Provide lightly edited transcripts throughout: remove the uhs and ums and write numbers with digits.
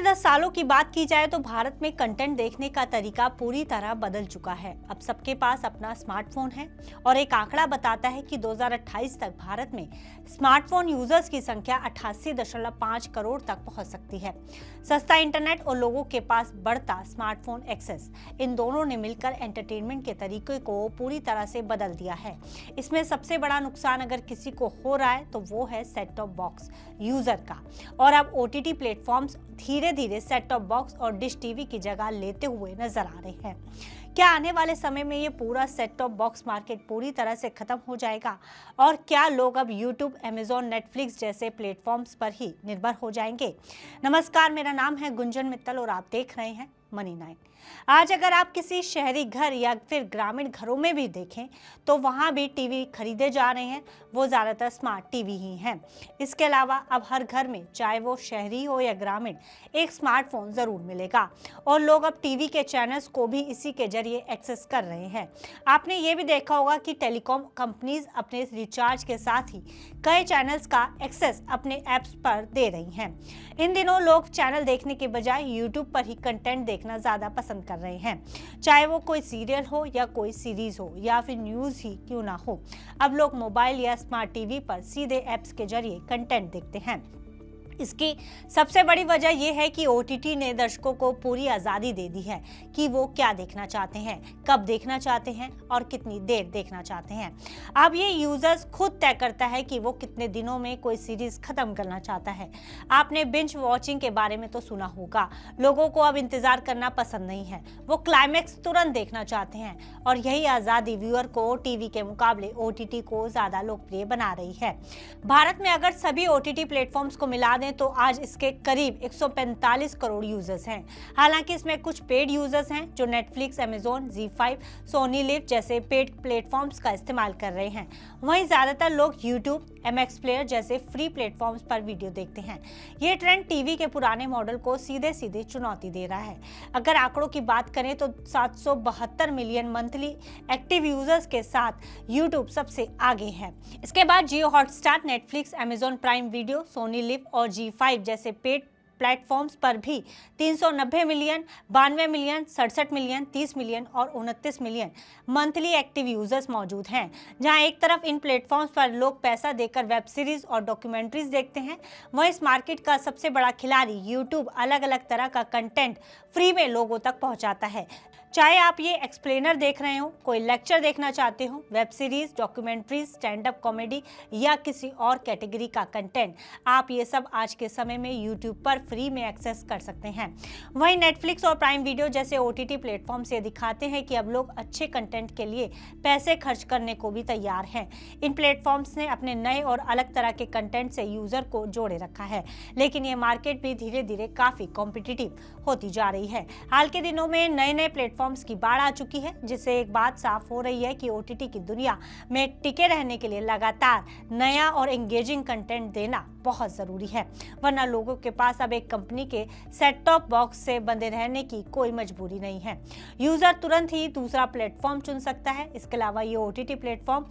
पिछले 10 सालों की बात की जाए तो भारत में कंटेंट देखने का तरीका पूरी तरह बदल चुका है। अब सबके पास अपना स्मार्टफोन है और एक आंकड़ा बताता है कि 2028 तक भारत में स्मार्टफोन यूजर्स की संख्या 88.5 करोड़ तक पहुंच सकती है। सस्ता इंटरनेट और लोगों के पास बढ़ता स्मार्टफोन एक्सेस, इन दोनों ने मिलकर एंटरटेनमेंट के तरीके को पूरी तरह से बदल दिया है। इसमें सबसे बड़ा नुकसान अगर किसी को हो रहा है तो वो है सेट टॉप बॉक्स यूजर का। और अब ओटीटी प्लेटफॉर्म्स धीरे धीरे सेट टॉप बॉक्स और डिश टीवी की जगह लेते हुए नजर आ रहे हैं। क्या आने वाले समय में ये पूरा सेट टॉप बॉक्स मार्केट पूरी तरह से खत्म हो जाएगा और क्या लोग अब यूट्यूब, अमेजॉन, नेटफ्लिक्स जैसे प्लेटफॉर्म्स पर ही निर्भर हो जाएंगे? नमस्कार, मेरा नाम है गुंजन मित्तल और आप देख रहे हैं मनी 9। आज अगर आप किसी शहरी घर या फिर ग्रामीण घरों में भी देखें तो वहां भी टीवी खरीदे जा रहे हैं, वो ज्यादातर स्मार्ट टीवी ही हैं। इसके अलावा अब हर घर में, चाहे वो शहरी हो या ग्रामीण, एक स्मार्टफोन जरूर मिलेगा और लोग अब टीवी के चैनल्स को भी इसी के जरिए एक्सेस कर रहे हैं। आपने ये भी देखा होगा कि टेलीकॉम कंपनीज अपने रिचार्ज के साथ ही कई चैनल्स का एक्सेस अपने ऐप्स पर दे रही हैं। इन दिनों लोग चैनल देखने के बजाय यूट्यूब पर ही कंटेंट देखना ज्यादा पसंद कर रहे हैं, चाहे वो कोई सीरियल हो या कोई सीरीज हो या फिर न्यूज ही क्यों ना हो। अब लोग मोबाइल या स्मार्ट टीवी पर सीधे ऐप्स के जरिए कंटेंट देखते हैं। इसकी सबसे बड़ी वजह यह है कि ओटीटी ने दर्शकों को पूरी आज़ादी दे दी है कि वो क्या देखना चाहते हैं, कब देखना चाहते हैं और कितनी देर देखना चाहते हैं। अब ये यूजर्स खुद तय करता है कि वो कितने दिनों में कोई सीरीज खत्म करना चाहता है। आपने बिंज वॉचिंग के बारे में तो सुना होगा। लोगों को अब इंतजार करना पसंद नहीं है, वो क्लाइमैक्स तुरंत देखना चाहते हैं और यही आज़ादी व्यूअर को टीवी के मुकाबले ओटीटी को ज़्यादा लोकप्रिय बना रही है। भारत में अगर सभी ओटीटी प्लेटफॉर्म्स को मिला दें तो आज इसके करीब 145 करोड़ यूजर्स हैं। हालांकि इसमें कुछ पेड यूजर्स हैं जो Netflix, Amazon, ZEE5, Sony Liv जैसे पेड प्लेटफॉर्म्स का इस्तेमाल कर रहे हैं। वहीं ज्यादातर लोग यूट्यूब, MX प्लेयर जैसे फ्री प्लेटफॉर्म्स पर वीडियो देखते हैं। ये ट्रेंड टीवी के पुराने मॉडल को सीधे सीधे चुनौती दे रहा है। अगर आंकड़ों की बात करें तो 772 मिलियन मंथली एक्टिव यूजर्स के साथ यूट्यूब सबसे आगे है। इसके बाद Jio Hotstar, Netflix, Amazon Prime Video, Sony LIV और ZEE5 जैसे पेड प्लेटफॉर्म्स पर भी 390 मिलियन, 92 मिलियन, 67 मिलियन, 30 मिलियन और 29 मिलियन मंथली एक्टिव यूजर्स मौजूद हैं। जहां एक तरफ इन प्लेटफॉर्म्स पर लोग पैसा देकर वेब सीरीज और डॉक्यूमेंट्रीज देखते हैं, वहीं इस मार्केट का सबसे बड़ा खिलाड़ी यूट्यूब अलग अलग तरह का कंटेंट फ्री में लोगों तक पहुंचाता है। चाहे आप ये एक्सप्लेनर देख रहे हो, कोई लेक्चर देखना चाहते हो, web series, documentaries, stand up comedy या किसी और कैटेगरी का कंटेंट, आप ये सब आज के समय में यूट्यूब पर फ्री में एक्सेस कर सकते हैं। वहीं नेटफ्लिक्स और प्राइम वीडियो जैसे ओटीटी प्लेटफॉर्म से दिखाते हैं कि अब लोग अच्छे कंटेंट के लिए पैसे खर्च करने को भी तैयार हैं। इन प्लेटफॉर्म्स ने अपने नए और अलग तरह के कंटेंट से यूजर को जोड़े रखा है, लेकिन ये मार्केट भी धीरे धीरे काफी कॉम्पिटिटिव होती जा रही है। हाल के दिनों में नए नए प्लेटफॉर्म्स की बाढ़ आ चुकी है, जिससे एक बात साफ हो रही है कि ओटीटी की दुनिया में टिके रहने के लिए लगातार नया और एंगेजिंग कंटेंट देना बहुत जरूरी है, वरना लोगों के पास अब एक कंपनी के सेट टॉप बॉक्स से बंधे रहने की कोई मजबूरी नहीं है। यूजर तुरंत ही दूसरा प्लेटफॉर्म चुन सकता है। इसके अलावा ये ओटीटी प्लेटफॉर्म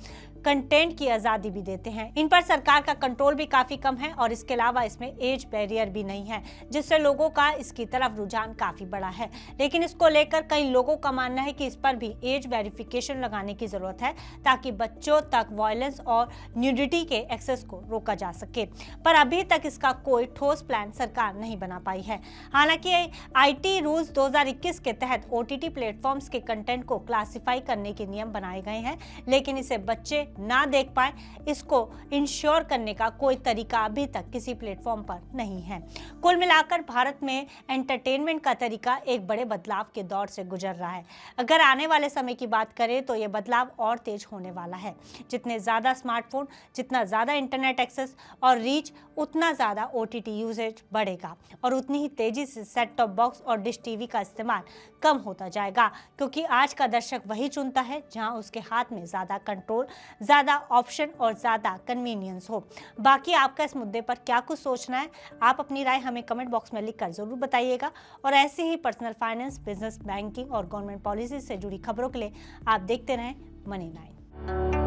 कंटेंट की आजादी भी देते हैं। इन पर सरकार का कंट्रोल भी काफी कम है और इसके अलावा इसमें एज बैरियर भी नहीं है, जिससे लोगों का इसकी तरफ रुझान काफी बड़ा है। लेकिन इसको लेकर कई लोगों का मानना है कि इस पर भी एज वेरिफिकेशन लगाने की जरूरत है, ताकि बच्चों तक वायलेंस और न्यूडिटी के एक्सेस को रोका जा सके। पर अभी तक इसका कोई ठोस प्लान सरकार नहीं बना पाई है। हालांकि आईटी रूल्स 2021 के तहत ओटीटी प्लेटफॉर्म्स के कंटेंट को क्लासिफाई करने के नियम बनाए गए हैं, लेकिन इसे बच्चे ना देख पाए, इसको इंश्योर करने का कोई तरीका अभी तक किसी प्लेटफॉर्म पर नहीं है। कुल मिलाकर भारत में एंटरटेनमेंट का तरीका एक बड़े बदलाव के दौर से गुजर रहा है। अगर आने वाले समय की बात करें तो यह बदलाव और तेज होने वाला है। जितने ज्यादा स्मार्टफोन, जितना ज्यादा इंटरनेट एक्सेस और रीच, उतना ज्यादा ओटीटी यूसेज बढ़ेगा और उतनी ही तेजी से सेट टॉप बॉक्स और डिश टीवी का इस्तेमाल कम होता जाएगा, क्योंकि आज का दर्शक वही चुनता है जहां उसके हाथ में ज्यादा कंट्रोल, ज्यादा ऑप्शन और ज्यादा कन्वीनियंस हो। बाकी आपका इस मुद्दे पर क्या कुछ सोचना है, आप अपनी राय हमें कमेंट बॉक्स में लिखकर जरूर बताइएगा। और ऐसे ही पर्सनल फाइनेंस, बिजनेस, बैंकिंग और गवर्नमेंट पॉलिसी से जुड़ी खबरों के लिए आप देखते रहें मनी 9।